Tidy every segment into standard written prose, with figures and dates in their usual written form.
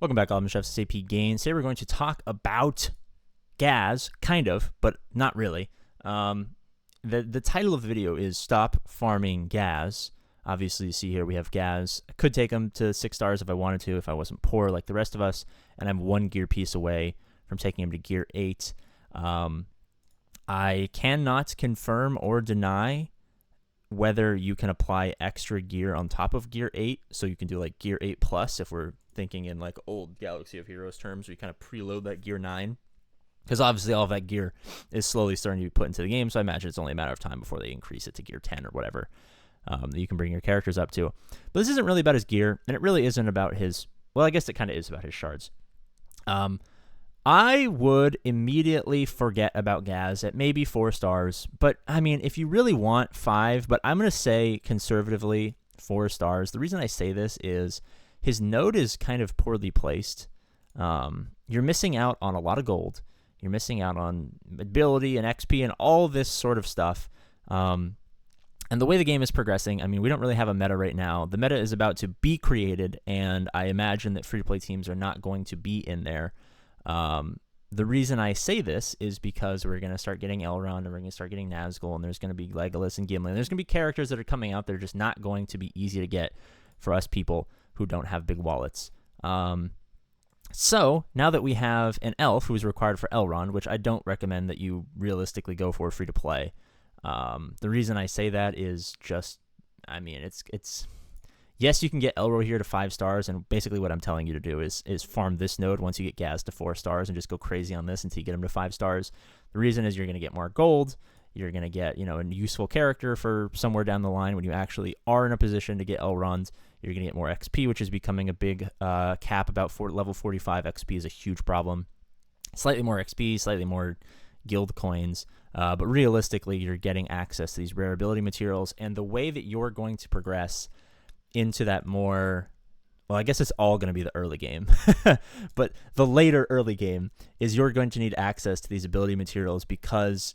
Welcome back, Alvin Chef's APGAINS. Today we're going to talk about gas, kind of, but not really. The title of the video is Stop Farming Gas. Obviously, you see here we have gas. I could take them to 6 stars if I wanted to, if I wasn't poor like the rest of us, and I'm 1 gear piece away from taking him to gear 8. I cannot confirm or deny whether you can apply extra gear on top of gear 8, so you can do like gear 8 plus if we're thinking in like old Galaxy of Heroes terms, where you kind of preload that gear 9, because obviously all of that gear is slowly starting to be put into the game, so I imagine it's only a matter of time before they increase it to gear 10 or whatever that you can bring your characters up to. But this isn't really about his gear, and it really isn't about his, well, I guess it kind of is about his shards. I would immediately forget about Gaz at maybe 4 stars, but I mean, if you really want 5, but I'm going to say conservatively 4 stars. The reason I say this is his node is kind of poorly placed. You're missing out on a lot of gold. You're missing out on ability and XP and all this sort of stuff. And the way the game is progressing, I mean, we don't really have a meta right now. The meta is about to be created, and I imagine that free-to-play teams are not going to be in there. The reason I say this is because we're going to start getting Elrond, and we're going to start getting Nazgul, and there's going to be Legolas and Gimli. And there's going to be characters that are coming out that are just not going to be easy to get for us people who don't have big wallets. So now that we have an elf who is required for Elrond, which I don't recommend that you realistically go for free to play. The reason I say that is just, I mean, it's yes, you can get Elro here to 5 stars, and basically what I'm telling you to do is farm this node once you get Gaz to 4 stars and just go crazy on this until you get him to 5 stars. The reason is you're going to get more gold. You're going to get, a useful character for somewhere down the line when you actually are in a position to get Elrond. You're going to get more XP, which is becoming a big cap. About level 45 XP is a huge problem. Slightly more XP, slightly more guild coins, but realistically, you're getting access to these rare ability materials, and the way that you're going to progress into that more, well, I guess it's all going to be the early game, but the later early game is you're going to need access to these ability materials, because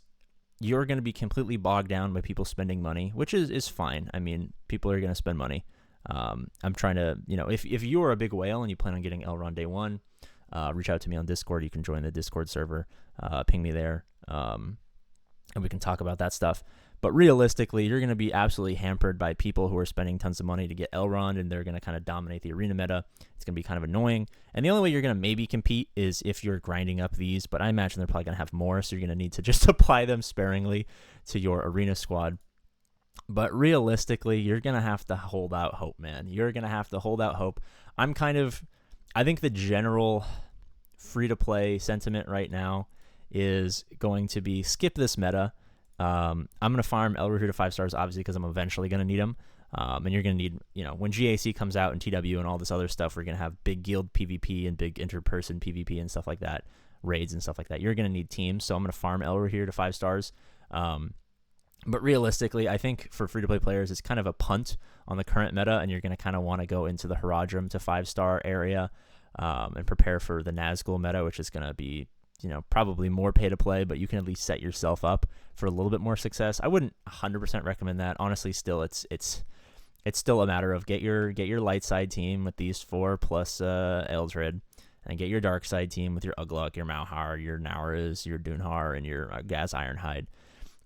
you're going to be completely bogged down by people spending money, which is fine. I mean, people are going to spend money. I'm trying to, if you're a big whale and you plan on getting Elrond day 1, reach out to me on Discord. You can join the Discord server, ping me there, and we can talk about that stuff. But realistically, you're going to be absolutely hampered by people who are spending tons of money to get Elrond, and they're going to kind of dominate the arena meta. It's going to be kind of annoying. And the only way you're going to maybe compete is if you're grinding up these, but I imagine they're probably going to have more, so you're going to need to just apply them sparingly to your arena squad. But realistically, you're going to have to hold out hope, man. You're going to have to hold out hope. I think the general free-to-play sentiment right now is going to be skip this meta. I'm going to farm Elro to 5 stars, obviously, because I'm eventually going to need him. And you're going to need, when GAC comes out and TW and all this other stuff, we're going to have big guild PvP and big interperson PvP and stuff like that, raids and stuff like that. You're going to need teams, so I'm going to farm Elro here to 5 stars. But realistically, I think for free-to-play players, it's kind of a punt on the current meta, and you're going to kind of want to go into the Haradrim to 5-star area and prepare for the Nazgul meta, which is going to be probably more pay to play, but you can at least set yourself up for a little bit more success. I wouldn't 100% recommend that. Honestly, still, it's still a matter of get your light side team with these 4 plus Eldred, and get your dark side team with your Ugluk, your Mauhar, your Nauras, your Dunhar, and your Gaz Ironhide.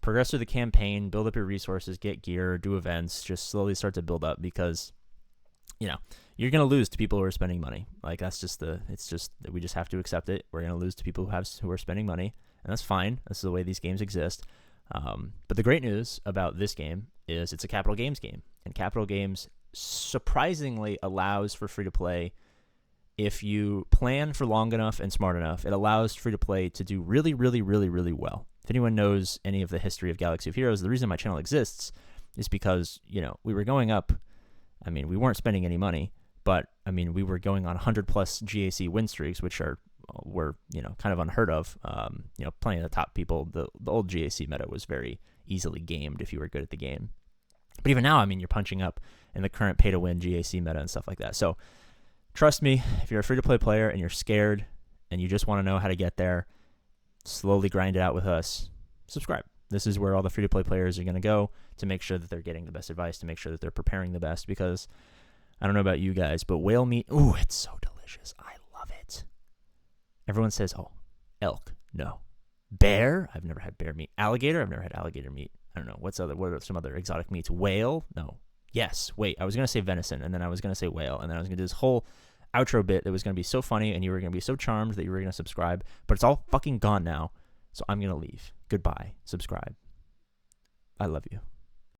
Progress through the campaign, build up your resources, get gear, do events, just slowly start to build up, because you're going to lose to people who are spending money. Like, we just have to accept it. We're going to lose to people who are spending money, and that's fine. This is the way these games exist. But the great news about this game is it's a Capital Games game, and Capital Games surprisingly allows for free-to-play. If you plan for long enough and smart enough, it allows free-to-play to do really, really, really, really well. If anyone knows any of the history of Galaxy of Heroes, the reason my channel exists is because, we were going up. I mean, we weren't spending any money, but I mean, we were going on 100 plus GAC win streaks, which were kind of unheard of. Plenty of the top people, the old GAC meta was very easily gamed if you were good at the game. But even now, I mean, you're punching up in the current pay to win GAC meta and stuff like that. So trust me, if you're a free to play player and you're scared and you just want to know how to get there, slowly grind it out with us, subscribe. This is where all the free-to-play players are going to go to make sure that they're getting the best advice, to make sure that they're preparing the best, because I don't know about you guys, but whale meat, ooh, it's so delicious. I Everyone says, oh, elk. No. Bear? I've never had bear meat. Alligator? I've never had alligator meat. I don't know. What are some other exotic meats? Whale? No. Yes. Wait, I was going to say venison, and then I was going to say whale, and then I was going to do this whole outro bit that was going to be so funny, and you were going to be so charmed that you were going to subscribe, but it's all fucking gone now, so I'm going to leave. Goodbye. Subscribe. I love you.